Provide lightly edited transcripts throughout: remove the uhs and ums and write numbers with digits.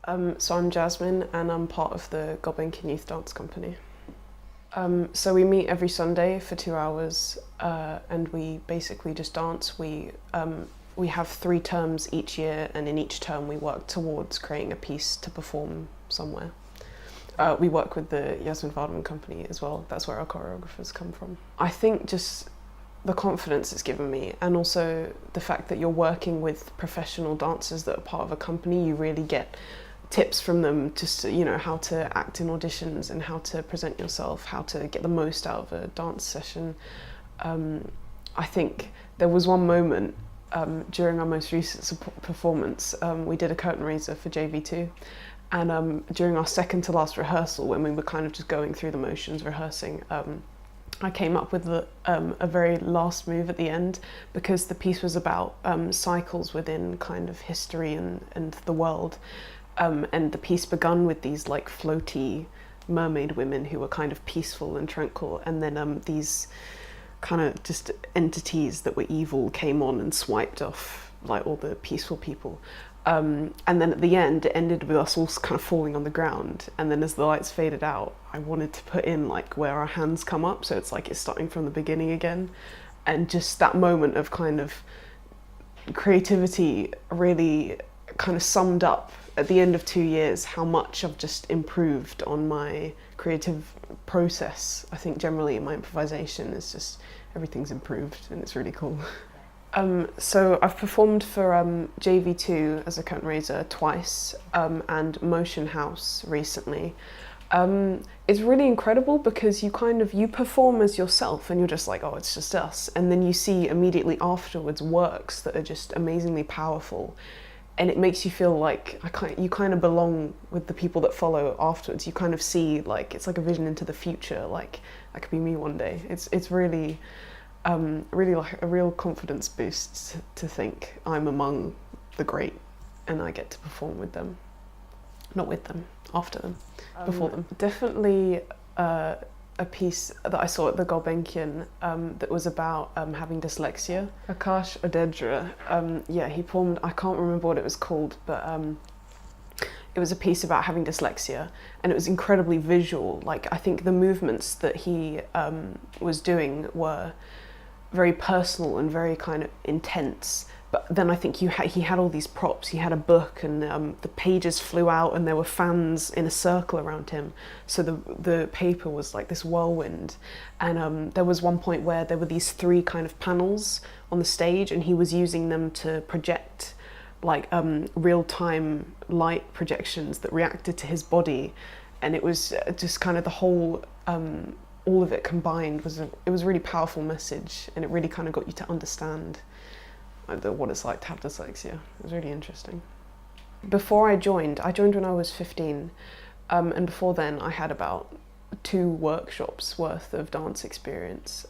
So I'm Jasmine and I'm part of the Gulbenkian Youth Dance Company. So we meet every Sunday for 2 hours and we basically just dance. We have 3 terms each year, and in each term we work towards creating a piece to perform somewhere. We work with the Jasmine company as well. That's where our choreographers come from. I think just the confidence it's given me, and also the fact that you're working with professional dancers that are part of a company. You really get tips from them, just how to act in auditions and how to present yourself, how to get the most out of a dance session. I think there was one moment during our most recent performance. We did a curtain raiser for JV2, and during our second to last rehearsal, when we were kind of just going through the motions rehearsing, I came up with a very last move at the end, because the piece was about cycles within kind of history and the world. And the piece begun with these like floaty mermaid women who were kind of peaceful and tranquil, and then these kind of just entities that were evil came on and swiped off like all the peaceful people. And then at the end, it ended with us all kind of falling on the ground. And then as the lights faded out, I wanted to put in like where our hands come up, so it's like it's starting from the beginning again. And just that moment of kind of creativity really kind of summed up at the end of 2 years how much I've just improved on my creative process. I think generally my improvisation is just, everything's improved, and it's really cool. So I've performed for JV2 as a curtain raiser twice, and Motion House recently. It's really incredible because you perform as yourself and you're just like, oh, it's just us. And then you see immediately afterwards works that are just amazingly powerful. And it makes you feel like you kind of belong with the people that follow afterwards. You kind of see, like, it's like a vision into the future, like that could be me one day. It's really, really like a real confidence boost to think I'm among the great and I get to perform with them. Not with them, after them, before them. Definitely a piece that I saw at the Gulbenkian that was about having dyslexia. Akash Odedra, he performed, I can't remember what it was called, but it was a piece about having dyslexia, and it was incredibly visual. Like, I think the movements that he was doing were very personal and very kind of intense. But then I think he had all these props. He had a book, and the pages flew out, and there were fans in a circle around him. So the paper was like this whirlwind. And there was one point where there were these 3 kind of panels on the stage, and he was using them to project like real-time light projections that reacted to his body. And it was just kind of the whole, all of it combined it was a really powerful message, and it really kind of got you to understand what it's like to have dyslexia. It was really interesting. Before I joined when I was 15, and before then I had about 2 workshops worth of dance experience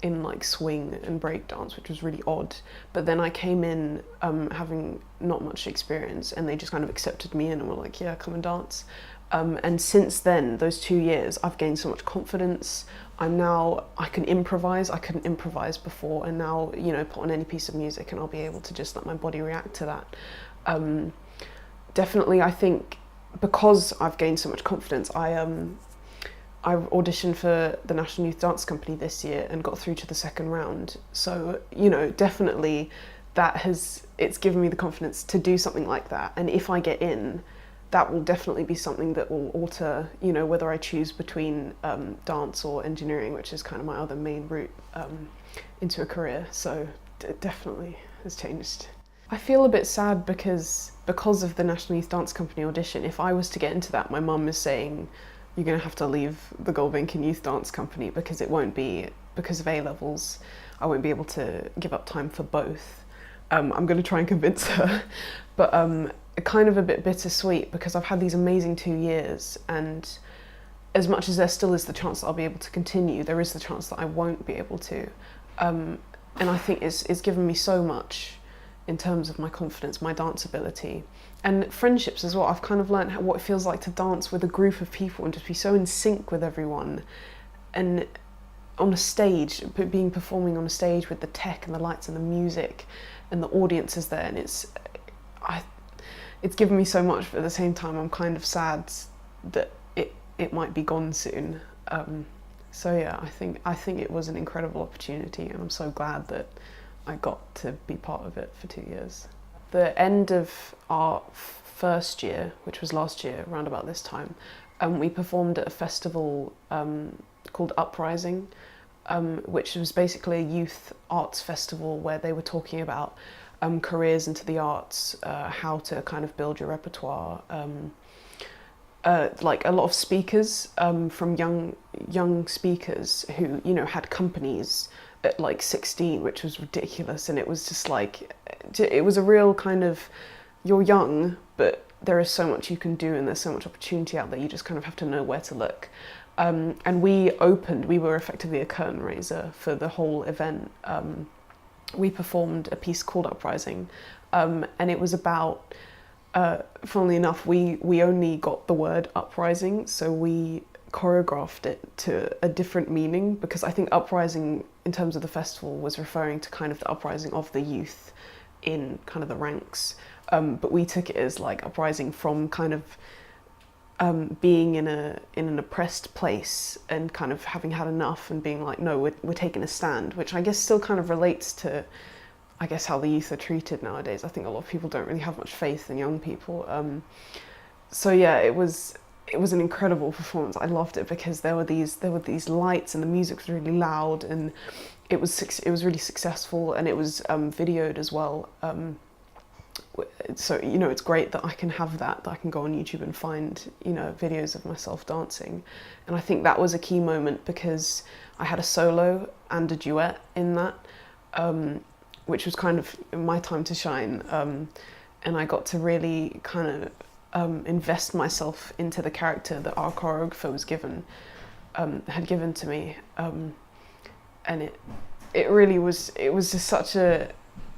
in like swing and break dance, which was really odd. But then I came in having not much experience, and they just kind of accepted me in and were like, yeah, come and dance. And since then, those 2 years, I've gained so much confidence. I can improvise. I couldn't improvise before, and now, put on any piece of music and I'll be able to just let my body react to that. Definitely, I think because I've gained so much confidence, I auditioned for the National Youth Dance Company this year and got through to the 2nd round. So, definitely it's given me the confidence to do something like that. And if I get in, that will definitely be something that will alter, whether I choose between dance or engineering, which is kind of my other main route into a career. So it definitely has changed. I feel a bit sad because of the National Youth Dance Company audition. If I was to get into that, my mum is saying, you're going to have to leave the Gulbenkian Youth Dance Company, because it won't be, because of A-levels, I won't be able to give up time for both. I'm going to try and convince her, but kind of a bit bittersweet, because I've had these amazing 2 years, and as much as there still is the chance that I'll be able to continue, there is the chance that I won't be able to. And I think it's given me so much in terms of my confidence, my dance ability, and friendships as well. I've kind of learned what it feels like to dance with a group of people and just be so in sync with everyone. And on a stage, performing on a stage with the tech and the lights and the music and the audience is there, and it's given me so much, but at the same time I'm kind of sad that it might be gone soon. So yeah, I think it was an incredible opportunity, and I'm so glad that I got to be part of it for 2 years. The end of our first year, which was last year, around about this time, we performed at a festival called Uprising, which was basically a youth arts festival where they were talking about careers into the arts, how to kind of build your repertoire. Like a lot of speakers from young speakers who, you know, had companies at like 16, which was ridiculous. And it was just like, it was a real kind of, you're young, but there is so much you can do and there's so much opportunity out there. You just kind of have to know where to look. And we were effectively a curtain raiser for the whole event. We performed a piece called Uprising, and it was about, funnily enough, we only got the word uprising, so we choreographed it to a different meaning, because I think uprising in terms of the festival was referring to kind of the uprising of the youth in kind of the ranks, but we took it as like uprising from kind of being in an oppressed place and kind of having had enough and being like, no, we're taking a stand, which I guess still kind of relates to, I guess, how the youth are treated nowadays. I think a lot of people don't really have much faith in young people. So yeah, it was an incredible performance. I loved it because there were these lights and the music was really loud, and it was really successful, and it was videoed as well. So, you know, it's great that I can have that I can go on YouTube and find, you know, videos of myself dancing. And I think that was a key moment because I had a solo and a duet in that, which was kind of my time to shine. And I got to really kind of invest myself into the character that our choreographer had given to me. And it really was, it was just such a,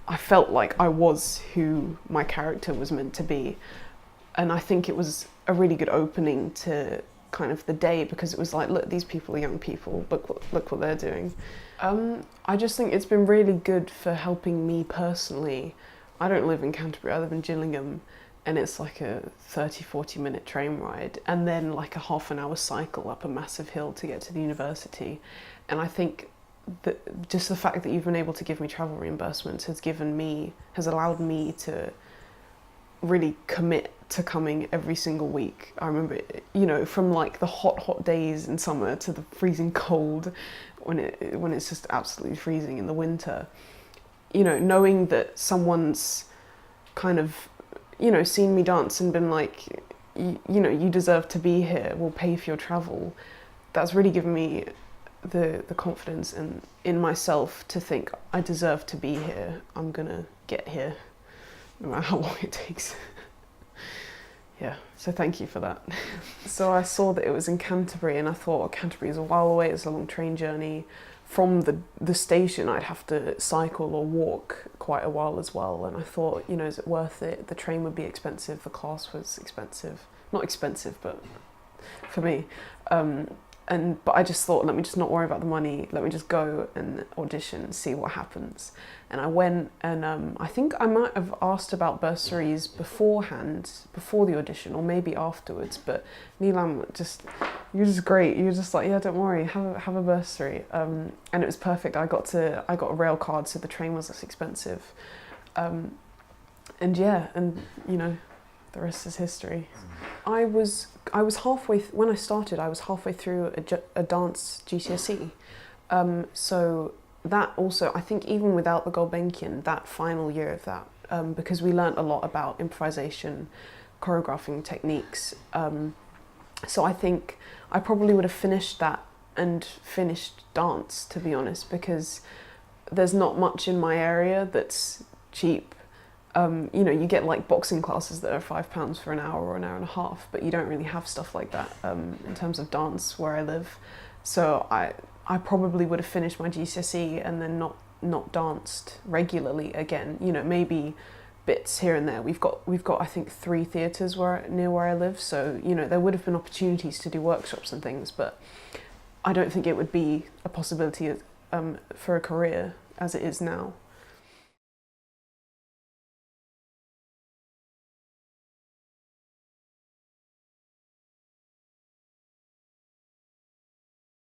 I felt like I was who my character was meant to be. And I think it was a really good opening to kind of the day, because it was like, look, these people are young people, look what they're doing. I just think it's been really good for helping me personally. I don't live in Canterbury, I live in Gillingham, and it's like a 30-40 minute train ride and then like a half an hour cycle up a massive hill to get to the university. And I think that just the fact that you've been able to give me travel reimbursements has allowed me to really commit to coming every single week. I remember, you know, from like the hot days in summer to the freezing cold when it's just absolutely freezing in the winter, you know, knowing that someone's kind of, you know, seen me dance and been like, you know, you deserve to be here, we'll pay for your travel. That's really given me the confidence in myself to think I deserve to be here. I'm gonna get here, no matter how long it takes. Yeah, so thank you for that. So I saw that it was in Canterbury, and I thought, oh, Canterbury is a while away, it's a long train journey. From the station I'd have to cycle or walk quite a while as well, and I thought, you know, is it worth it? The train would be expensive, the class was expensive. Not expensive, but for me. But I just thought, let me just not worry about the money, let me just go and audition and see what happens. And I went, and I think I might have asked about bursaries beforehand, before the audition, or maybe afterwards, but Neelam, you're just great. You're just like, yeah, don't worry, have a bursary. And it was perfect. I got a rail card, so the train was less expensive. And yeah, and you know, the rest is history. I was halfway, when I started, I was halfway through a dance GCSE. So that also, I think even without the Gulbenkian, that final year of that, because we learnt a lot about improvisation, choreographing techniques. So I think I probably would have finished that and finished dance, to be honest, because there's not much in my area that's cheap. You know, you get like boxing classes that are £5 for an hour or an hour and a half, but you don't really have stuff like that in terms of dance where I live. So I probably would have finished my GCSE and then not danced regularly again. You know, maybe bits here and there. We've got I think 3 theatres near where I live, so you know there would have been opportunities to do workshops and things, but I don't think it would be a possibility for a career as it is now.